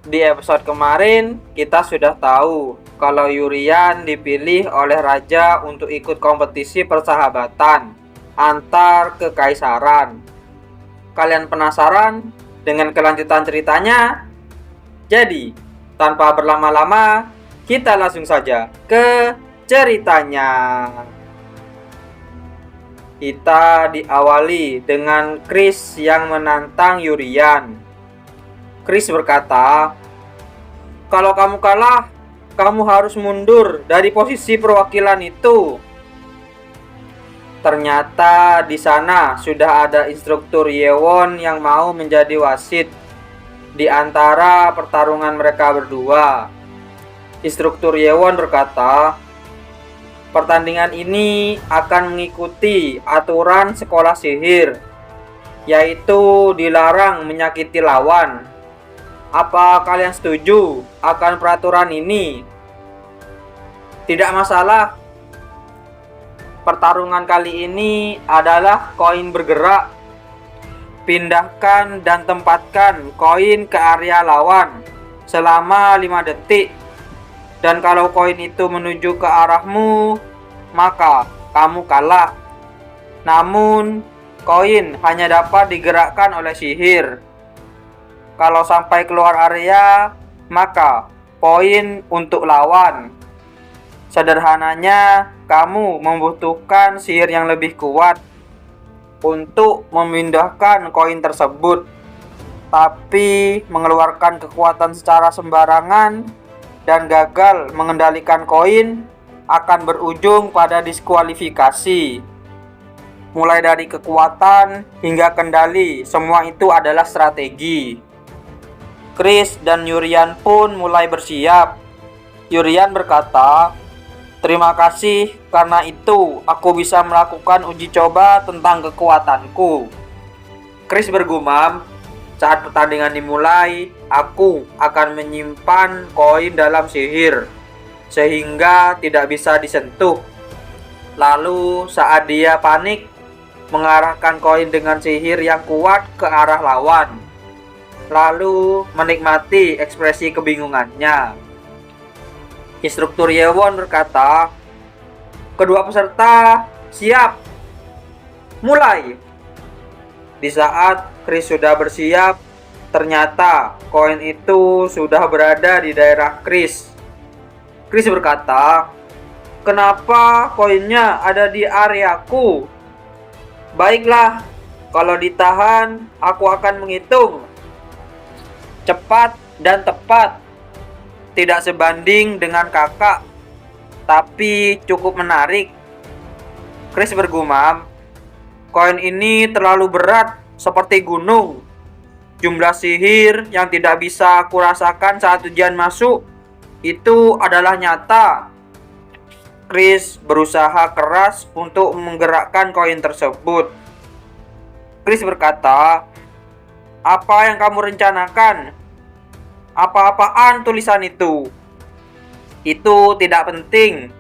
Di episode kemarin, kita sudah tahu kalau Yurian dipilih oleh raja untuk ikut kompetisi persahabatan antar kekaisaran. Kalian penasaran dengan kelanjutan ceritanya? Jadi, tanpa berlama-lama, kita langsung saja ke ceritanya. Kita diawali dengan Chris yang menantang Yurian. Chris berkata, "Kalau kamu kalah, kamu harus mundur dari posisi perwakilan itu." Ternyata di sana sudah ada instruktur Yewon yang mau menjadi wasit di antara pertarungan mereka berdua. Instruktur Yewon berkata, "Pertandingan ini akan mengikuti aturan sekolah sihir, yaitu dilarang menyakiti lawan. Apa kalian setuju akan peraturan ini?" "Tidak masalah. Pertarungan kali ini adalah koin bergerak. Pindahkan dan tempatkan koin ke area lawan selama 5 detik. Dan kalau koin itu menuju ke arahmu, maka kamu kalah. Namun, koin hanya dapat digerakkan oleh sihir. Kalau sampai keluar area, maka poin untuk lawan. Sederhananya, kamu membutuhkan sihir yang lebih kuat untuk memindahkan koin tersebut. Tapi mengeluarkan kekuatan secara sembarangan dan gagal mengendalikan koin akan berujung pada diskualifikasi. Mulai dari kekuatan hingga kendali, semua itu adalah strategi." Chris dan Yurian pun mulai bersiap. Yurian berkata, "Terima kasih, karena itu aku bisa melakukan uji coba tentang kekuatanku." Chris bergumam, "Saat pertandingan dimulai, aku akan menyimpan koin dalam sihir, sehingga tidak bisa disentuh. Lalu saat dia panik, mengarahkan koin dengan sihir yang kuat ke arah lawan, lalu menikmati ekspresi kebingungannya." Instruktur Yewon berkata, "Kedua peserta siap, mulai." Di saat Chris sudah bersiap, ternyata koin itu sudah berada di daerah Chris. Chris berkata, "Kenapa koinnya ada di areaku? Baiklah, kalau ditahan, aku akan menghitung. Cepat dan tepat. Tidak sebanding dengan kakak, tapi cukup menarik." Chris bergumam, "Koin ini terlalu berat, seperti gunung. Jumlah sihir yang tidak bisa aku rasakan saat ujian masuk itu adalah nyata." Chris berusaha keras untuk menggerakkan koin tersebut. Chris berkata, "Apa yang kamu rencanakan? Apa-apaan tulisan itu?" "Itu tidak penting."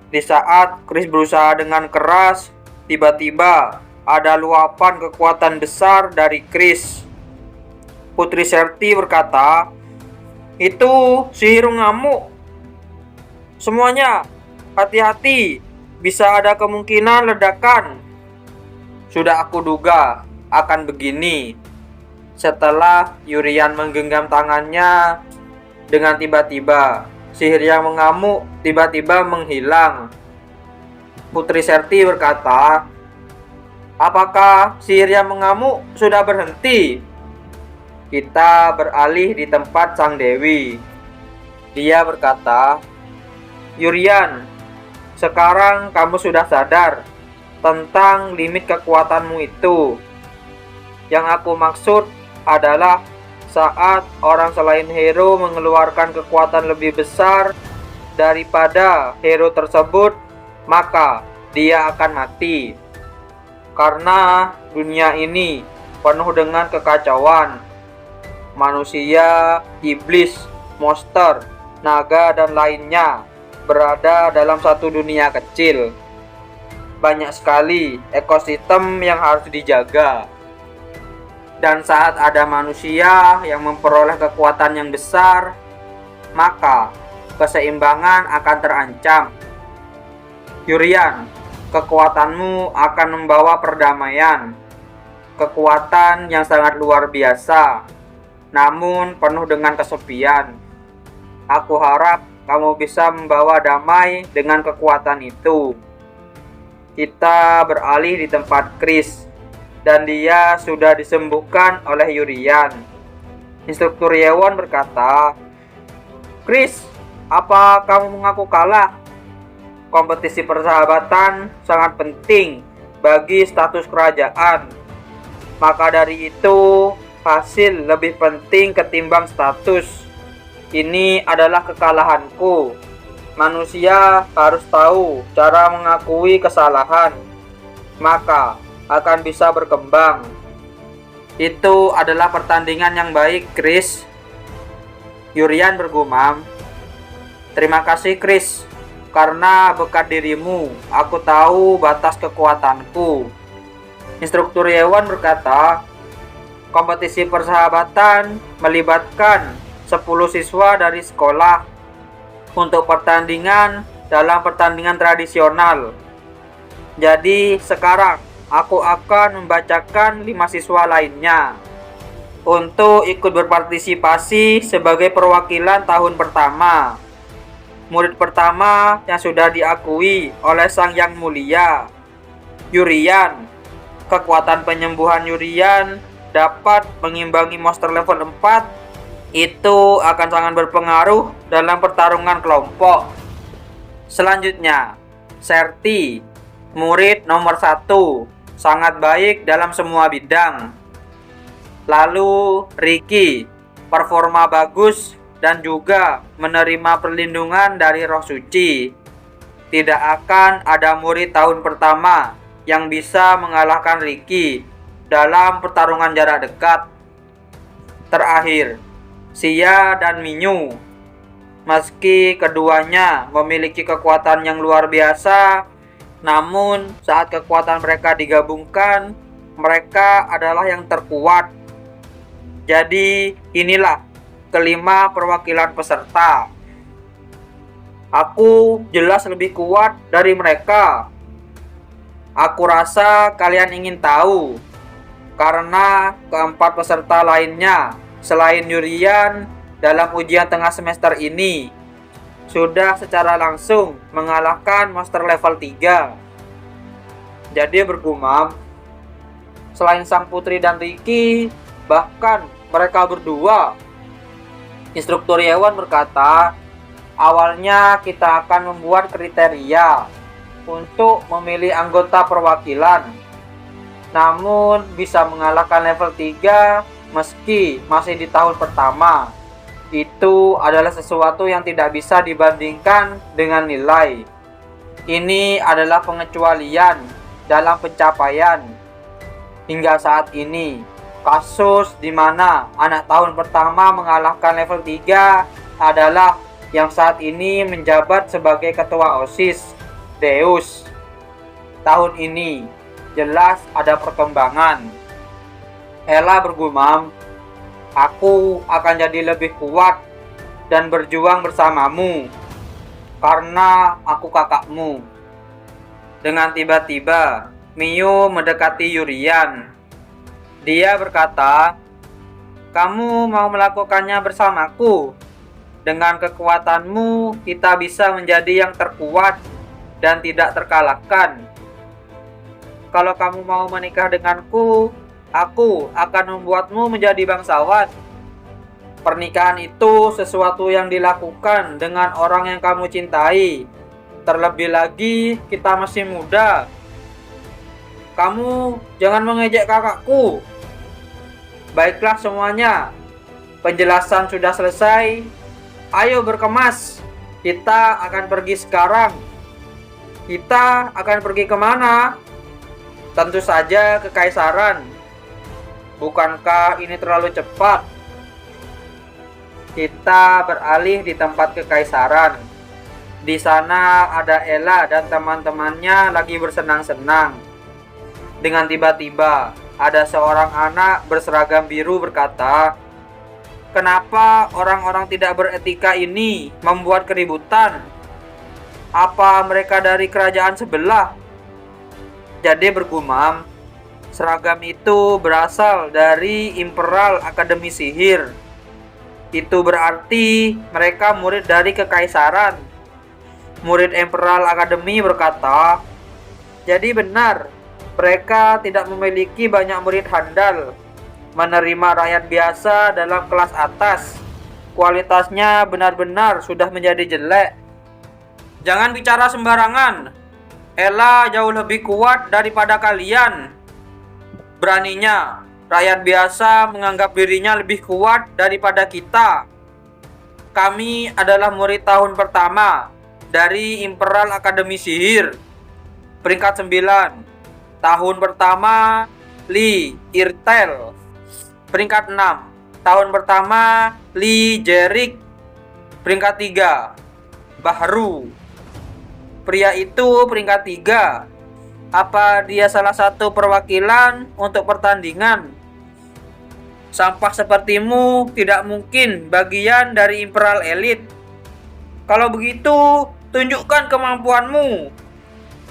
Di saat Chris berusaha dengan keras, tiba-tiba ada luapan kekuatan besar dari Chris. Putri Serti berkata, "Itu sihir ngamuk. Semuanya, hati-hati, bisa ada kemungkinan ledakan." "Sudah aku duga akan begini." Setelah Yurian menggenggam tangannya, dengan tiba-tiba sihir yang mengamuk tiba-tiba menghilang. Putri Serti berkata, "Apakah sihir yang mengamuk sudah berhenti?" Kita beralih di tempat sang dewi. Dia berkata, "Yurian, sekarang kamu sudah sadar tentang limit kekuatanmu itu. Yang aku maksud adalah saat orang selain hero mengeluarkan kekuatan lebih besar daripada hero tersebut, maka dia akan mati. Karena dunia ini penuh dengan kekacauan. Manusia, iblis, monster, naga, dan lainnya berada dalam satu dunia kecil. Banyak sekali ekosistem yang harus dijaga. Dan saat ada manusia yang memperoleh kekuatan yang besar, maka keseimbangan akan terancam. Yurian, kekuatanmu akan membawa perdamaian. Kekuatan yang sangat luar biasa, namun penuh dengan kesepian. Aku harap kamu bisa membawa damai dengan kekuatan itu. Kita beralih di tempat Chris, dan dia sudah disembuhkan oleh Yurian. Instruktur Yewon berkata, "Chris, apa kamu mengaku kalah? Kompetisi persahabatan sangat penting bagi status kerajaan. Maka dari itu, hasil lebih penting ketimbang status. Ini adalah kekalahanku. Manusia harus tahu cara mengakui kesalahan, maka akan bisa berkembang." Itu adalah pertandingan yang baik, Chris. Yurian bergumam, "Terima kasih, Chris. Karena berkat dirimu, aku tahu batas kekuatanku." Instruktur Yewon berkata, kompetisi persahabatan melibatkan 10 siswa dari sekolah untuk pertandingan dalam pertandingan tradisional. Jadi sekarang aku akan membacakan 5 siswa lainnya untuk ikut berpartisipasi sebagai perwakilan tahun pertama. Murid pertama yang sudah diakui oleh Sang Yang Mulia, Yurian. Kekuatan penyembuhan Yurian dapat mengimbangi monster level 4. Itu akan sangat berpengaruh dalam pertarungan kelompok. Selanjutnya, Serti, murid nomor 1, sangat baik dalam semua bidang. Lalu Ricky, performa bagus dan juga menerima perlindungan dari Roh Suci. Tidak akan ada murid tahun pertama yang bisa mengalahkan Ricky dalam pertarungan jarak dekat. Terakhir, Xia dan Minyu. Meski keduanya memiliki kekuatan yang luar biasa, namun saat kekuatan mereka digabungkan, mereka adalah yang terkuat. Jadi inilah kelima perwakilan peserta. Aku jelas lebih kuat dari mereka. Aku rasa kalian ingin tahu, karena keempat peserta lainnya selain Yurian dalam ujian tengah semester ini sudah secara langsung mengalahkan monster level 3. Jadi bergumam, selain sang putri dan Ricky, bahkan mereka berdua. Instruktur Yewon berkata, awalnya kita akan membuat kriteria untuk memilih anggota perwakilan. Namun bisa mengalahkan level 3 meski masih di tahun pertama. Itu adalah sesuatu yang tidak bisa dibandingkan dengan nilai. Ini adalah pengecualian dalam pencapaian. Hingga saat ini, kasus di mana anak tahun pertama mengalahkan level 3 adalah yang saat ini menjabat sebagai ketua OSIS, Deus. Tahun ini jelas ada perkembangan. Ella bergumam, aku akan jadi lebih kuat dan berjuang bersamamu karena aku kakakmu. Dengan tiba-tiba, Miyu mendekati Yurian. Dia berkata, kamu mau melakukannya bersamaku. Dengan kekuatanmu, kita bisa menjadi yang terkuat dan tidak terkalahkan. Kalau kamu mau menikah denganku, aku akan membuatmu menjadi bangsawan. Pernikahan itu sesuatu yang dilakukan dengan orang yang kamu cintai. Terlebih lagi, kita masih muda. Kamu jangan mengejek kakakku. Baiklah semuanya, penjelasan sudah selesai. Ayo berkemas, kita akan pergi sekarang. Kita akan pergi kemana? Tentu saja ke Kaisaran. Bukankah ini terlalu cepat? Kita beralih di tempat kekaisaran. Di sana ada Ella dan teman-temannya lagi bersenang-senang. Dengan tiba-tiba, ada seorang anak berseragam biru berkata, "Kenapa orang-orang tidak beretika ini membuat keributan? Apa mereka dari kerajaan sebelah?" Jade bergumam, "Seragam itu berasal dari Imperial Akademi Sihir. Itu berarti mereka murid dari kekaisaran." Murid Imperial Academy berkata, "Jadi benar, mereka tidak memiliki banyak murid handal. Menerima rakyat biasa dalam kelas atas. Kualitasnya benar-benar sudah menjadi jelek." "Jangan bicara sembarangan. Ella jauh lebih kuat daripada kalian. Beraninya rakyat biasa menganggap dirinya lebih kuat daripada kita. Kami adalah murid tahun pertama dari Imperial Akademi Sihir. Peringkat 9. Tahun pertama Li Irtel. Peringkat 6. Tahun pertama Li Jerik. Peringkat 3. Bahru." Pria itu peringkat 3. Apa dia salah satu perwakilan untuk pertandingan? Sampah sepertimu tidak mungkin bagian dari Imperial Elite. Kalau begitu, tunjukkan kemampuanmu.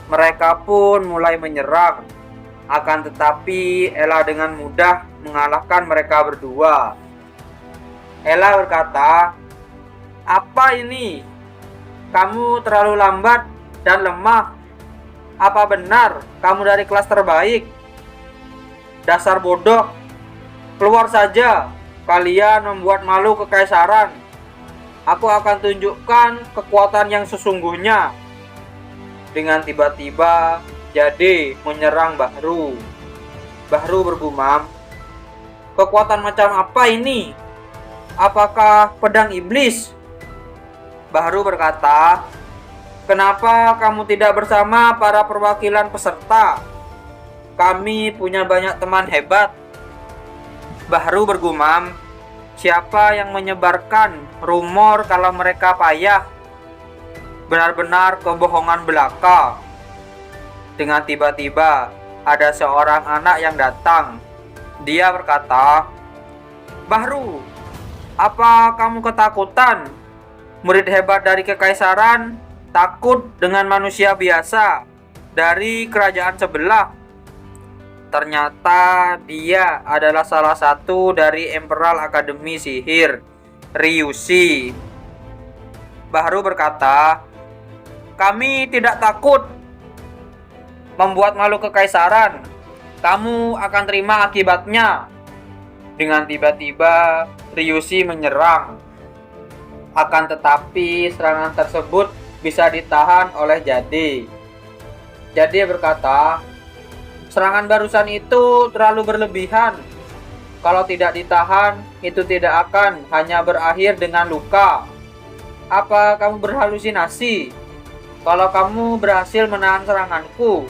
Mereka pun mulai menyerang. Akan tetapi Ella dengan mudah mengalahkan mereka berdua. Ella berkata, "Apa ini? Kamu terlalu lambat dan lemah. Apa benar kamu dari kelas terbaik? Dasar bodoh. Keluar saja. Kalian membuat malu kekaisaran. Aku akan tunjukkan kekuatan yang sesungguhnya." Dengan tiba-tiba Jade menyerang Bahru. Bahru bergumam, "Kekuatan macam apa ini? Apakah pedang iblis?" Bahru berkata, "Kenapa kamu tidak bersama para perwakilan peserta? Kami punya banyak teman hebat." Bahru bergumam, "Siapa yang menyebarkan rumor kalau mereka payah? Benar-benar kebohongan belaka." Dengan tiba-tiba ada seorang anak yang datang. Dia berkata, "Bahru, apa kamu ketakutan? Murid hebat dari kekaisaran takut dengan manusia biasa dari kerajaan sebelah." Ternyata dia adalah salah satu dari Imperial Akademi Sihir, Ryushi. Bahru berkata, "Kami tidak takut membuat malu kekaisaran. Kamu akan terima akibatnya." Dengan tiba-tiba Ryushi menyerang. Akan tetapi serangan tersebut bisa ditahan oleh Jade. Jade berkata, "Serangan barusan itu terlalu berlebihan. Kalau tidak ditahan, itu tidak akan hanya berakhir dengan luka. Apa kamu berhalusinasi? Kalau kamu berhasil menahan seranganku,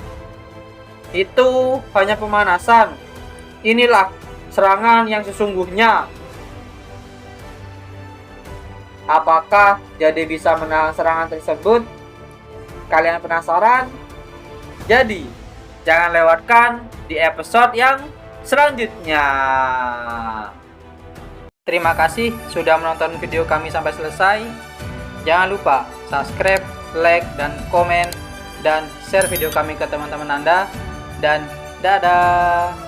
itu hanya pemanasan. Inilah serangan yang sesungguhnya." Apakah Jade bisa menahan serangan tersebut? Kalian penasaran? Jadi, jangan lewatkan di episode yang selanjutnya. Terima kasih sudah menonton video kami sampai selesai. Jangan lupa subscribe, like, dan komen, dan share video kami ke teman-teman Anda. Dan dadah!